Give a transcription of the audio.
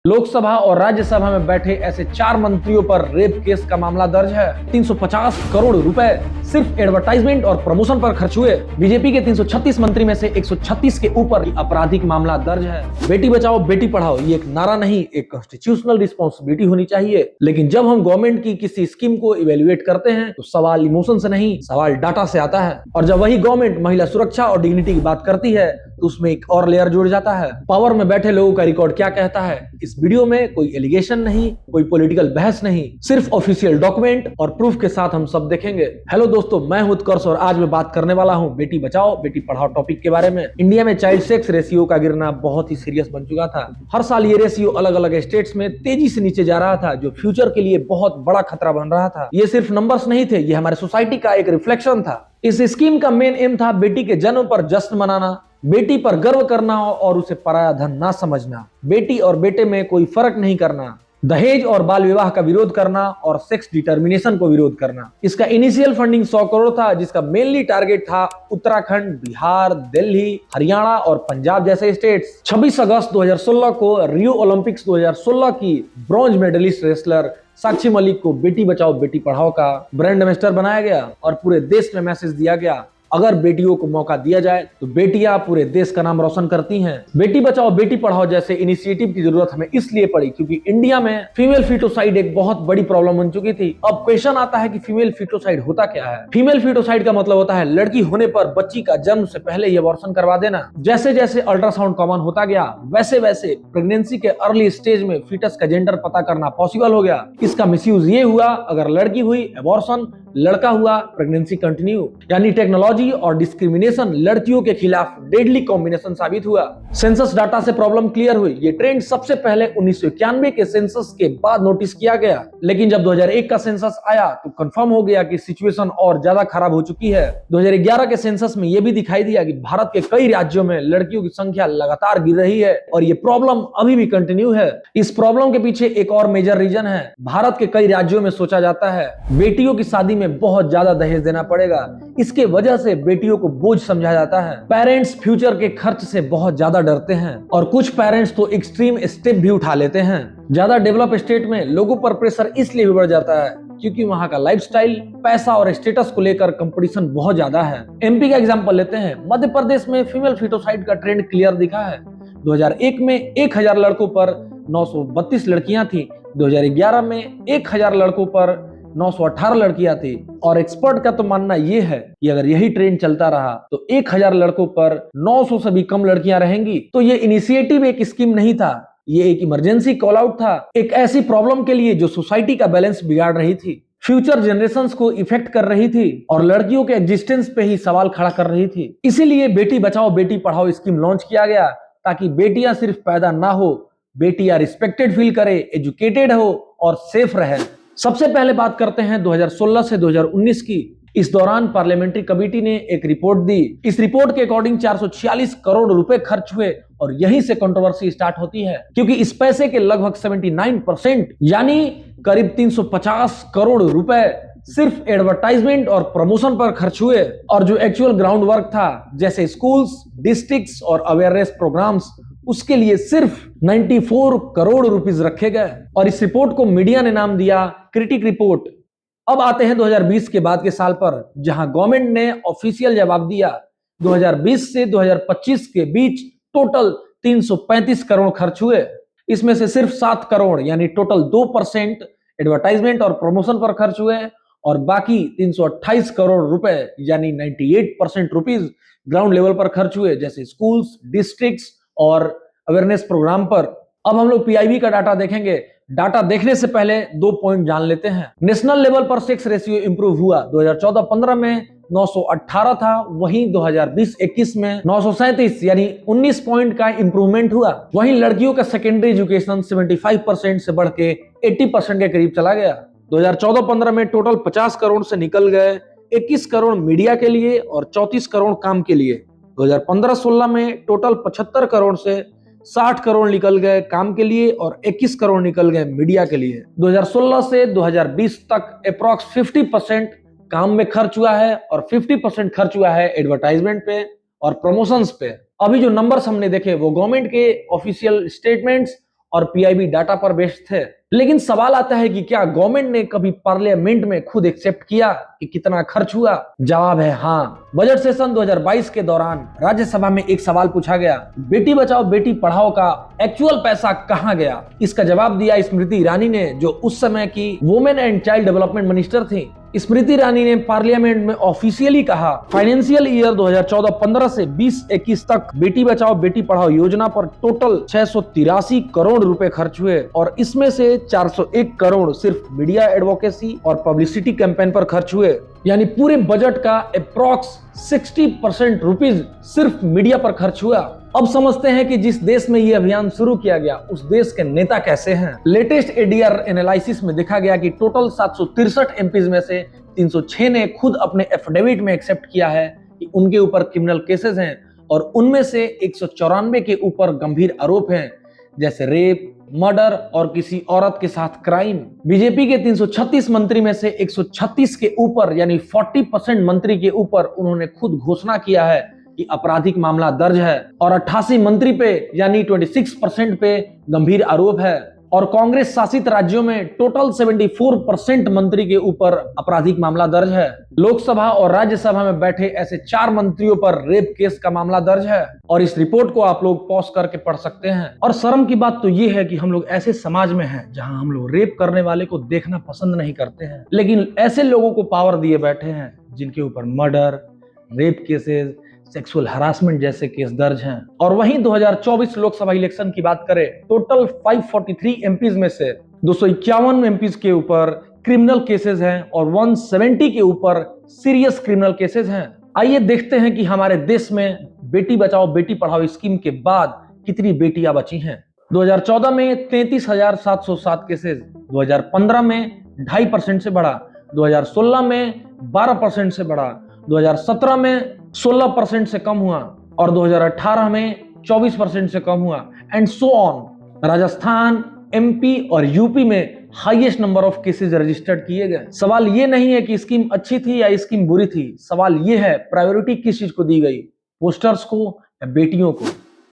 लोकसभा और राज्यसभा में बैठे ऐसे 4 मंत्रियों पर रेप केस का मामला दर्ज है। 350 करोड़ रुपए सिर्फ एडवर्टाइजमेंट और प्रमोशन पर खर्च हुए। बीजेपी के 336 मंत्री में से 136 के ऊपर आपराधिक मामला दर्ज है। बेटी बचाओ बेटी पढ़ाओ ये एक नारा नहीं, एक कॉन्स्टिट्यूशनल रिस्पॉन्सिबिलिटी होनी चाहिए। लेकिन जब हम गवर्नमेंट की किसी स्कीम को इवेल्युएट करते हैं तो सवाल इमोशन से नहीं, सवाल डाटा से आता है। और जब वही गवर्नमेंट महिला सुरक्षा और डिग्निटी की बात करती है तो उसमें एक और लेयर जुड़ जाता है। पावर में बैठे लोगों का रिकॉर्ड क्या कहता है। इस वीडियो में कोई एलिगेशन नहीं, कोई पॉलिटिकल बहस नहीं, सिर्फ ऑफिशियल डॉक्यूमेंट और प्रूफ के साथ हम सब देखेंगे। हेलो दोस्तों, मैं हूं उत्कर्ष और आज मैं बात करने वाला हूं बेटी बचाओ बेटी पढ़ाओ टॉपिक के बारे में। इंडिया में चाइल्ड सेक्स रेशियो का गिरना बहुत ही सीरियस बन चुका था। हर साल ये रेशियो अलग अलग स्टेट्स में तेजी से नीचे जा रहा था, जो फ्यूचर के लिए बहुत बड़ा खतरा बन रहा था। ये सिर्फ नंबर्स नहीं थे, ये हमारे सोसाइटी का एक रिफ्लेक्शन था। इस स्कीम का मेन एम था बेटी के जन्म पर जश्न मनाना, बेटी पर गर्व करना और उसे पराया धन ना समझना, बेटी और बेटे में कोई फर्क नहीं करना, दहेज और बाल विवाह का विरोध करना और सेक्स डिटर्मिनेशन को विरोध करना। इसका इनिशियल फंडिंग 100 करोड़ था, जिसका मेनली टारगेट था उत्तराखंड, बिहार, दिल्ली, हरियाणा और पंजाब जैसे स्टेट्स। 26 अगस्त 2016 को रियो ओलंपिक्स 2016 की bronze medallist wrestler Sakshi Malik को बेटी बचाओ बेटी पढ़ाओ का ब्रांड एम्बेसडर बनाया गया और पूरे देश में मैसेज दिया गया, अगर बेटियों को मौका दिया जाए तो बेटियां पूरे देश का नाम रोशन करती हैं। बेटी बचाओ बेटी पढ़ाओ जैसे इनिशिएटिव की जरूरत हमें इसलिए पड़ी क्योंकि इंडिया में फीमेल फीटोसाइड एक बहुत बड़ी प्रॉब्लम बन चुकी थी। अब क्वेश्चन आता है कि फीमेल फीटोसाइड होता क्या है। फीमेल फीटोसाइड का मतलब होता है लड़की होने पर बच्ची का जन्म से पहले ही अबॉर्शन करवा देना। जैसे जैसे अल्ट्रासाउंड कॉमन होता गया वैसे वैसे प्रेगनेंसी के अर्ली स्टेज में फीटस का जेंडर पता करना पॉसिबल हो गया। इसका मिसयूज ये हुआ, अगर लड़की हुई अबॉर्शन, लड़का हुआ प्रेगनेंसी कंटिन्यू। यानी टेक्नोलॉजी और डिस्क्रिमिनेशन लड़कियों के खिलाफ डेडली कॉम्बिनेशन साबित हुआ। सेंसस डाटा से प्रॉब्लम क्लियर हुई। ये ट्रेंड सबसे पहले 1991 के सेंसस के बाद नोटिस किया गया, लेकिन जब 2001 का सेंसस आया तो कंफर्म हो गया कि सिचुएशन और ज्यादा खराब हो चुकी है। 2011 के सेंसस में यह भी दिखाई दिया कि भारत के कई राज्यों में लड़कियों की संख्या लगातार गिर रही है और ये प्रॉब्लम अभी भी कंटिन्यू है। इस प्रॉब्लम के पीछे एक और मेजर रीजन है। भारत के कई राज्यों में सोचा जाता है बेटियों की शादी में बहुत ज्यादा दहेज देना पड़ेगा, इसके वजह से बेटियों को बोझ समझा जाता है। पेरेंट्स फ्यूचर के खर्च से बहुत ज्यादा डरते हैं और कुछ पेरेंट्स तो एक्सट्रीम स्टेप भी उठा लेते हैं। ज्यादा डेवलप स्टेट में लोगों पर प्रेशर इसलिए भी बढ़ जाता है क्योंकि वहां का लाइफस्टाइल, पैसा और स्टेटस को लेकर कंपटीशन बहुत ज्यादा है। एमपी का एग्जांपल लेते हैं। मध्य प्रदेश में फीमेल फीटोसाइड का ट्रेंड क्लियर दिखा है। 2001 में 1000 लड़कों पर 932 लड़कियां थी। 2011 में 1000 लड़कों पर 918 लड़कियां थी और एक्सपर्ट का तो मानना यह है कि अगर यही ट्रेंड चलता रहा तो 1000 लड़कों पर 900 से भी कम लड़कियां रहेंगी। तो ये इनिशिएटिव एक स्कीम नहीं था, ये एक इमरजेंसी कॉल आउट था, एक ऐसी प्रॉब्लम के लिए जो सोसाइटी का बैलेंस बिगाड़ रही थी, फ्यूचर जनरेशंस को इफेक्ट कर रही थी और लड़कियों के एग्जिस्टेंस पे ही सवाल खड़ा कर रही थी। इसीलिए बेटी बचाओ बेटी पढ़ाओ स्कीम लॉन्च किया गया ताकि बेटियां सिर्फ पैदा ना हो, बेटियां रिस्पेक्टेड फील करे, एजुकेटेड हो और सेफ रहे। सबसे पहले बात करते हैं 2016 से 2019 की। इस दौरान पार्लियामेंट्री कमेटी ने एक रिपोर्ट दी। इस रिपोर्ट के अकॉर्डिंग 446 करोड़ रुपए खर्च हुए और यहीं से कंट्रोवर्सी स्टार्ट होती है क्योंकि इस पैसे के लगभग 79% यानी करीब 350 करोड़ रुपए सिर्फ एडवर्टाइजमेंट और प्रमोशन पर खर्च हुए और जो एक्चुअल ग्राउंड वर्क था जैसे स्कूल्स, डिस्ट्रिक्ट्स और अवेयरनेस प्रोग्राम्स, उसके लिए सिर्फ 94 करोड़ रुपीस रखे गए और इस रिपोर्ट को मीडिया ने नाम दिया क्रिटिक रिपोर्ट। अब आते हैं 2020 के बाद के साल पर, जहां गवर्नमेंट ने ऑफिशियल जवाब दिया। 2020 से 2025 के बीच टोटल 335 करोड़ खर्च हुए। इसमें से सिर्फ 7 करोड़ यानी टोटल 2% एडवर्टाइजमेंट और प्रमोशन पर खर्च हुए और बाकी 328 करोड़ रुपए यानी 98% रुपीज ग्राउंड लेवल पर खर्च हुए जैसे स्कूल्स, डिस्ट्रिक्ट्स और अवेयरनेस प्रोग्राम पर। अब हम लोग पीआईबी का डाटा देखेंगे। डाटा देखने से पहले 2 पॉइंट जान लेते हैं। नेशनल लेवल पर सेक्स रेशियो इंप्रूव हुआ। 2014-15 में 918 था, वहीं 2020-21 में 937 यानी 19 पॉइंट का इंप्रूवमेंट हुआ। वहीं लड़कियों का सेकेंडरी एजुकेशन 75% से बढ़ के 80% के करीब चला गया। 2014-15 में टोटल 50 करोड़ से निकल गए 21 करोड़ मीडिया के लिए और 34 करोड़ काम के लिए। 2015-16 में टोटल 75 करोड़ से 60 करोड़ निकल गए काम के लिए और 21 करोड़ निकल गए मीडिया के लिए। 2016 से 2020 तक अप्रॉक्स 50% काम में खर्च हुआ है और 50% खर्च हुआ है एडवर्टाइजमेंट पे और प्रमोशंस पे। अभी जो नंबर्स हमने देखे वो गवर्नमेंट के ऑफिशियल स्टेटमेंट्स और पीआईबी डाटा पर बेस्ड थे। लेकिन सवाल आता है कि क्या गवर्नमेंट ने कभी पार्लियामेंट में खुद एक्सेप्ट किया कि कितना खर्च हुआ? जवाब है हाँ। बजट सेशन 2022 के दौरान राज्यसभा में एक सवाल पूछा गया, बेटी बचाओ बेटी पढ़ाओ का एक्चुअल पैसा कहां गया? इसका जवाब दिया स्मृति ईरानी ने, जो उस समय की women and child development minister थी। स्मृति ईरानी ने पार्लियामेंट में ऑफिशियली कहा, फाइनेंशियल ईयर 2014-15 से 2021 तक बेटी बचाओ बेटी पढ़ाओ योजना पर टोटल 683 करोड़ रुपए खर्च हुए और इसमें से 401 करोड़ सिर्फ मीडिया एडवोकेसी और पब्लिसिटी कैंपेन पर खर्च हुए। यानी पूरे बजट का अप्रॉक्स 60% रुपीज सिर्फ मीडिया पर खर्च हुआ। अब समझते हैं कि जिस देश में यह अभियान शुरू किया गया उस देश के नेता कैसे हैं। लेटेस्ट एडीआर एनालिसिस में देखा गया कि टोटल 763 एमपीज में से 306 ने खुद अपने एफिडेविट में एक्सेप्ट किया है कि उनके ऊपर क्रिमिनल केसेस हैं और उनमें से 194 के ऊपर गंभीर आरोप हैं, जैसे रेप, मर्डर और किसी औरत के साथ क्राइम। बीजेपी के 336 मंत्री में से 136 के ऊपर यानी 40% मंत्री के ऊपर उन्होंने खुद घोषणा किया है कि आपराधिक मामला दर्ज है और 88 मंत्री पे यानी 26% पे गंभीर आरोप है। और कांग्रेस शासित राज्यों में टोटल 74% मंत्री के ऊपर आपराधिक मामला दर्ज है। लोकसभा और राज्यसभा में बैठे ऐसे 4 मंत्रियों पर रेप केस का मामला दर्ज है और इस रिपोर्ट को आप लोग पॉज करके पढ़ सकते हैं। और शर्म की बात तो ये है कि हम लोग ऐसे समाज में हैं जहां हम लोग रेप करने वाले को देखना पसंद नहीं करते हैं, लेकिन ऐसे लोगों को पावर दिए बैठे हैं जिनके ऊपर murder, rape cases, sexual harassment जैसे केस दर्ज हैं। और वहीं 2024 लोकसभा इलेक्शन की बात करें, टोटल 543 एमपीज में से 251 एमपीज के ऊपर क्रिमिनल केसेस हैं और 170 के ऊपर सीरियस क्रिमिनल केसेस हैं। आइए देखते हैं कि हमारे देश में बेटी बचाओ बेटी पढ़ाओ स्कीम के बाद कितनी बेटियां बची हैं। 2014 में 33,707 केसेस, 2015 में 2.5% से बढ़ा, 2016 में 12% से बढ़ा, 2017 में 16% से कम हुआ और 2018 में 24% से कम हुआ and so on. Rajasthan, MP और यूपी में highest number of cases registered किए गए। सवाल ये नहीं है कि स्कीम अच्छी थी या स्कीम बुरी थी, सवाल ये है प्रायोरिटी किस चीज को दी गई, पोस्टर्स को या बेटियों को।